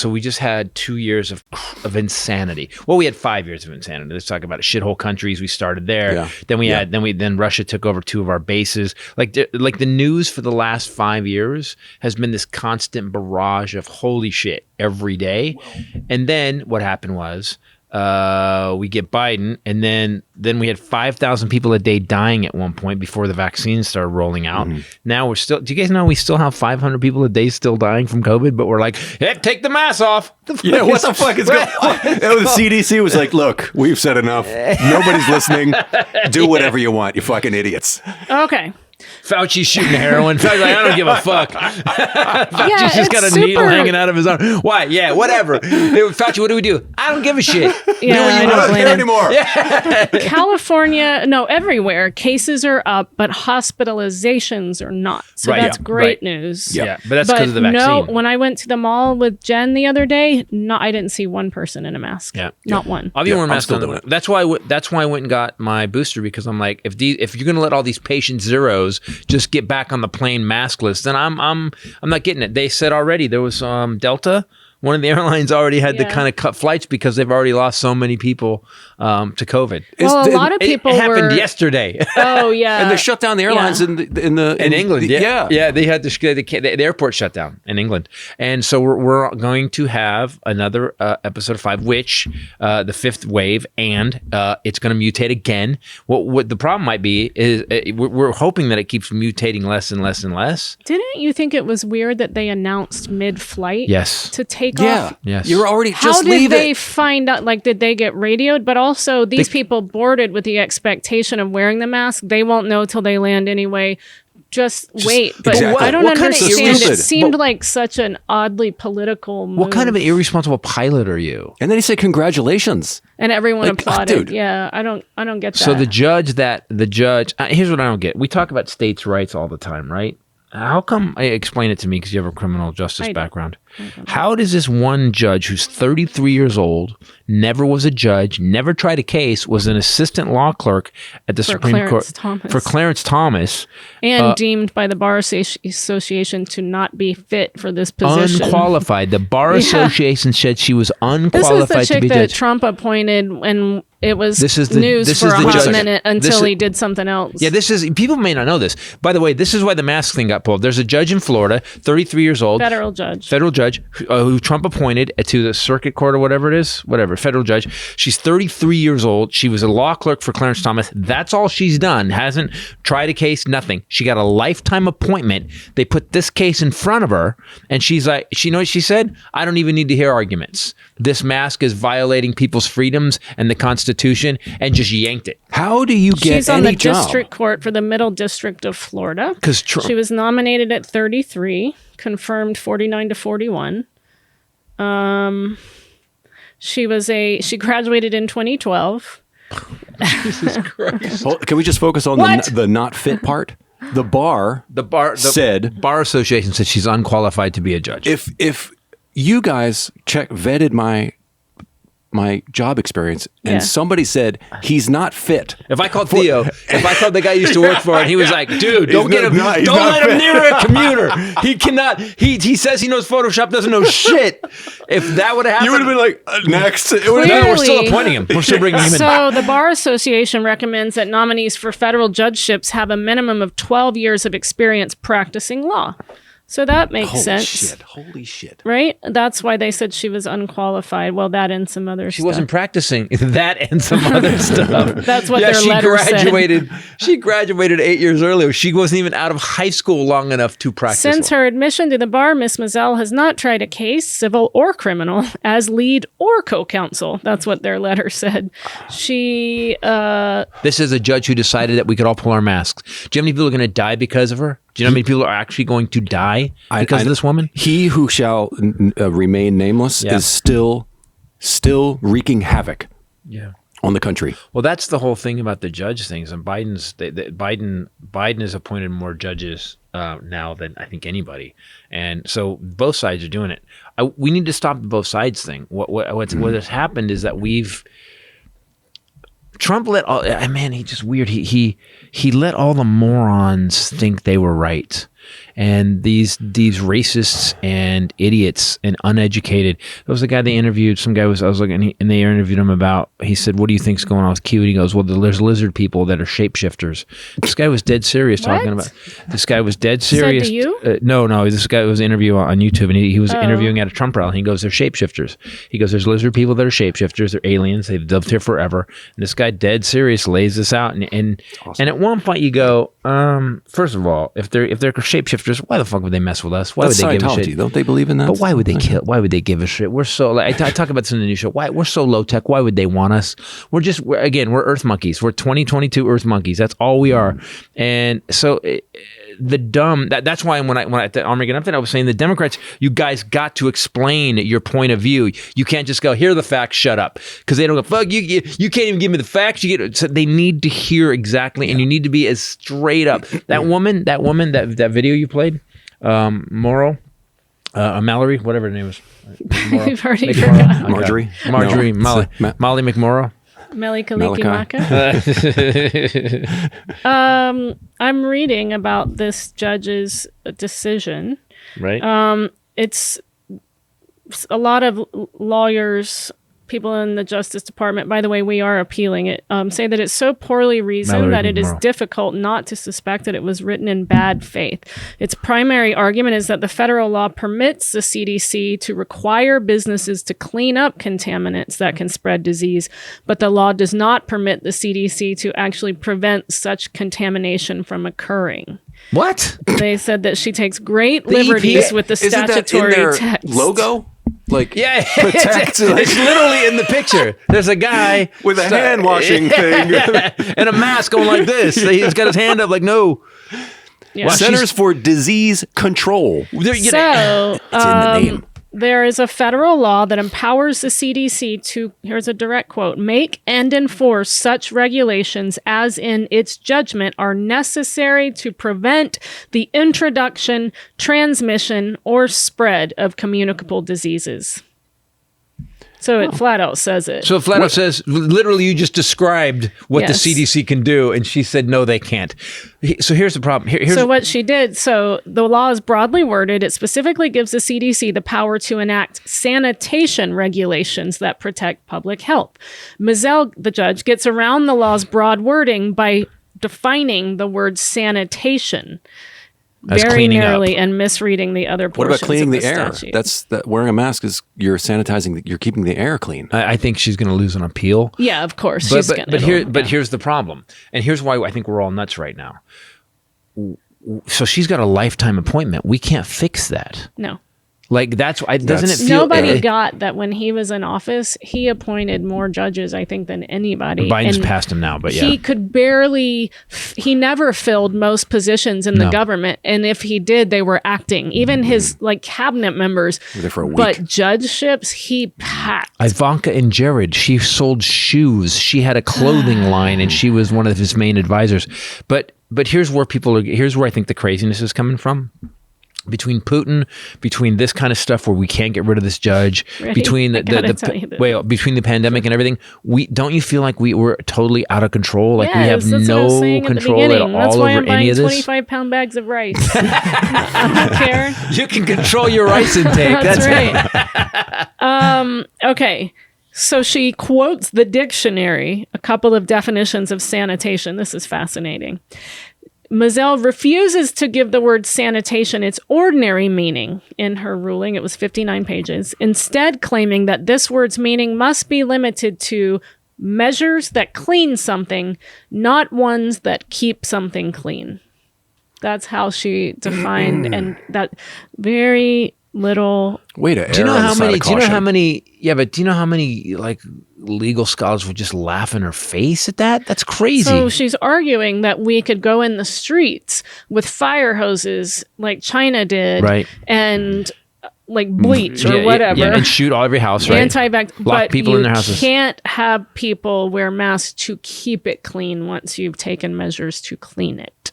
so we just had 2 years of insanity. Well, we had 5 years of insanity. Let's talk about it. Shithole countries. We started there. Yeah. Then Russia took over 2 of our bases. Like the news for the last 5 years has been this constant barrage of holy shit every day. And then what happened was we get Biden, and then we had 5,000 people a day dying at one point before the vaccines started rolling out. Now we're still, do you guys know we still have 500 people a day still dying from COVID, but we're like, hey, take the mask off. What the fuck is going on? The CDC was like, look, we've said enough. Nobody's listening. Do whatever you want, you fucking idiots. Okay. Fauci's shooting heroin. Fauci's like, I don't give a fuck. Fauci's just got a needle hanging out of his arm. Why? Yeah, whatever. Fauci, what do we do? I don't give a shit. Yeah, I don't care anymore. Yeah. California, no, everywhere, cases are up, but hospitalizations are not. So that's great news. Yeah, but that's because of the vaccine. No, when I went to the mall with Jen the other day, I didn't see one person in a mask. Yeah. Not one. I'll be wearing a mask. That's why I went and got my booster, because I'm like, if you're going to let all these patient zeros just get back on the plane maskless, then I'm not getting it. They said already there was Delta. One of the airlines already had to kind of cut flights because they've already lost so many people to COVID. Well, a lot of people it happened yesterday. Oh yeah, and they shut down the airlines in England. They had the airport shut down in England, and so we're going to have another episode of 5, which the 5th wave, and it's going to mutate again. What the problem might be is we're hoping that it keeps mutating less and less and less. Didn't you think it was weird that they announced mid-flight? Yes. To take off? Yes. You're already How did they find out? Like, did they get radioed? But also, these people boarded with the expectation of wearing the mask. They won't know till they land anyway. Just wait. But exactly. I don't understand. Kind of it seemed like such an oddly political move. What kind of an irresponsible pilot are you? And then he said, congratulations. And everyone applauded. Dude. Yeah, I don't get that. So the judge, here's what I don't get. We talk about states' rights all the time, right? How come, explain it to me because you have a criminal justice background. How does this one judge who's 33 years old, never was a judge, never tried a case, was an assistant law clerk at the Supreme Court for Clarence Thomas. And deemed by the Bar Association to not be fit for this position. Unqualified. The Bar Association said she was unqualified to be a judge. This is the chick that Trump appointed, and it was news for a hot minute until he did something else. Yeah, people may not know this. By the way, this is why the mask thing got pulled. There's a judge in Florida, 33 years old. Federal judge, who Trump appointed to the circuit court or whatever it is, federal judge. She's 33 years old. She was a law clerk for Clarence Thomas. That's all she's done. Hasn't tried a case, nothing. She got a lifetime appointment. They put this case in front of her, and she's like, you know what she said? I don't even need to hear arguments. This mask is violating people's freedoms and the Constitution, and just yanked it. How do you get She's on any the job? district court for the Middle District of Florida. Because she was nominated at 33, confirmed 49 to 41. She graduated in 2012. Jesus Christ. Can we just focus on the not fit part? The bar association said she's unqualified to be a judge. If you guys vetted my job experience, and somebody said he's not fit. If I called Theo, if I called the guy I used to work for, and he was like, "Dude, don't let him near a computer. He cannot. He says he knows Photoshop, doesn't know shit." If that would have happened, you would have been like, "Next." No, we're still appointing him. We're still bringing him in. So the Bar Association recommends that nominees for federal judgeships have a minimum of 12 years of experience practicing law. So that makes sense. Holy shit. Right? That's why they said she was unqualified. Well, that and some other stuff. She wasn't practicing that and some other stuff. That's what their letter said. She graduated 8 years earlier. She wasn't even out of high school long enough to practice. Since her admission to the bar, Ms. Mazzell has not tried a case, civil or criminal, as lead or co-counsel. That's what their letter said. This is a judge who decided that we could all pull our masks. Do you know how many people are going to die because of her? Do you know how many people are actually going to die because of this woman? He who shall remain nameless is still wreaking havoc on the country. Well, that's the whole thing about the judge things. And Biden has appointed more judges now than I think anybody. And so both sides are doing it. We need to stop the both sides thing. What has happened is that Trump let he's just weird. He let all the morons think they were right. and these racists and idiots and uneducated. There was a guy they interviewed. Some guy I was looking, and they interviewed him about. He said, "What do you think's going on with Q?" And he goes, "Well, there's lizard people that are shapeshifters." This guy was dead serious talking about. This guy was dead serious. Said to you? No. This guy was an interview on YouTube, and he was interviewing at a Trump rally. And he goes, "They're shapeshifters." He goes, "There's lizard people that are shapeshifters. They're aliens. They've lived here forever." And this guy, dead serious, lays this out. And at one point, you go, first of all, if they're shapeshifters, why the fuck would they mess with us? Why would they give a shit? Don't they believe in that? But why would they kill? Why would they give a shit? We're so I talk about this in the new show. Why we're so low tech? Why would they want us? We're Earth monkeys. We're 2022 Earth monkeys. That's all we are. And so that's why when I at the Armageddon Update, I was saying the Democrats, you guys got to explain your point of view. You can't just go, here are the facts, shut up, because they don't go, fuck you. You can't even give me the facts. So they need to hear exactly, and you need to be as straight up. That woman, that video you played, Mallory, whatever her name is. We've already forgot. Molly McMorrow. Melly Kalikimaka. I'm reading about this judge's decision. Right. It's a lot of lawyers, people in the Justice Department, by the way, we are appealing it, say that it's so poorly reasoned that it is difficult not to suspect that it was written in bad faith. Its primary argument is that the federal law permits the CDC to require businesses to clean up contaminants that can spread disease, but the law does not permit the CDC to actually prevent such contamination from occurring. What? They said that she takes great liberties with the statutory text. Logo? Like, yeah, protect. It's literally in the picture. There's a guy with a hand washing thing and a mask going like this. He's got his hand up like, no. Yeah. Well, Centers for Disease Control. So, it's in the name. There is a federal law that empowers the CDC to, here's a direct quote, make and enforce such regulations as in its judgment are necessary to prevent the introduction, transmission, or spread of communicable diseases. So it flat out says it. So it flat out says, literally, you just described what the CDC can do, and she said, no, they can't. So here's the problem. So what she did, so the law is broadly worded. It specifically gives the CDC the power to enact sanitation regulations that protect public health. Mizell, the judge, gets around the law's broad wording by defining the word sanitation very narrowly and misreading the other portions. What about cleaning the air? Statute. That's wearing a mask is you're sanitizing. You're keeping the air clean. I think she's going to lose an appeal. Yeah, of course. But here's the problem, and here's why I think we're all nuts right now. So she's got a lifetime appointment. We can't fix that. No. Like doesn't it feel? Nobody got that when he was in office. He appointed more judges, I think, than anybody. Biden's passed him now, but yeah, he could barely. He never filled most positions in the government, and if he did, they were acting. Even his cabinet members. Were there for a week. But judgeships, he packed. Ivanka and Jared. She sold shoes. She had a clothing line, and she was one of his main advisors. But here's where here's where I think the craziness is coming from. Between Putin, between this kind of stuff where we can't get rid of this judge, between between the pandemic and everything, don't you feel like we're totally out of control? Like we have no control at all over any of this? 25-pound bags of rice. I don't care. You can control your rice intake. That's right. Okay. So she quotes the dictionary, a couple of definitions of sanitation. This is fascinating. Mizell refuses to give the word sanitation its ordinary meaning in her ruling. It was 59 pages, instead claiming that this word's meaning must be limited to measures that clean something, not ones that keep something clean. That's how she defined, and that very little. Way to err. Do you know how many legal scholars would just laugh in her face at that? That's crazy. So she's arguing that we could go in the streets with fire hoses like China did, right, and bleach or whatever, and shoot every house, right? Lock people in their houses. You can't have people wear masks to keep it clean once you've taken measures to clean it.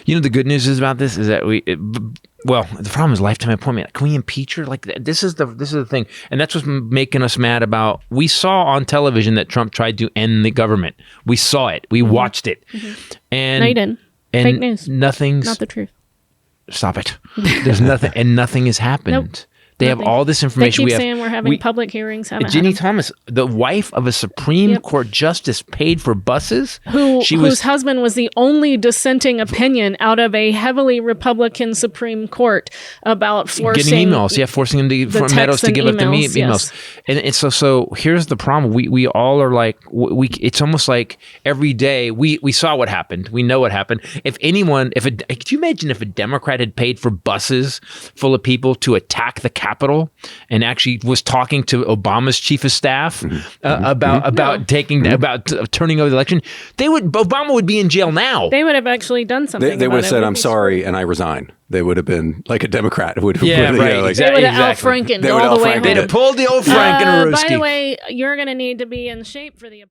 You know, the good news is about this is that the problem is lifetime appointment. Can we impeach her? This is the thing, and that's what's making us mad about. We saw on television that Trump tried to end the government. We saw it. We watched it, and no, you didn't. And fake news. Nothing's not the truth. Stop it. There's nothing, and nothing has happened. Nope. They have all this information. They keep saying we're having public hearings. Ginny Thomas, the wife of a Supreme Court justice, paid for buses. Whose husband was the only dissenting opinion out of a heavily Republican Supreme Court about forcing getting emails. Yeah, forcing them to for Meadows to give up the emails. Yes. And so here's the problem. We all are like it's almost like every day we saw what happened. We know what happened. Could you imagine if a Democrat had paid for buses full of people to attack the Capitol and actually was talking to Obama's chief of staff about turning over the election? Obama would be in jail now. They would have actually done something. They would have said, "I'm sorry, and I resign." They would have been like a Democrat. Would have, they would have out Franken all the way home. They'd have pulled the old Franken. By the way, you're going to need to be in shape for the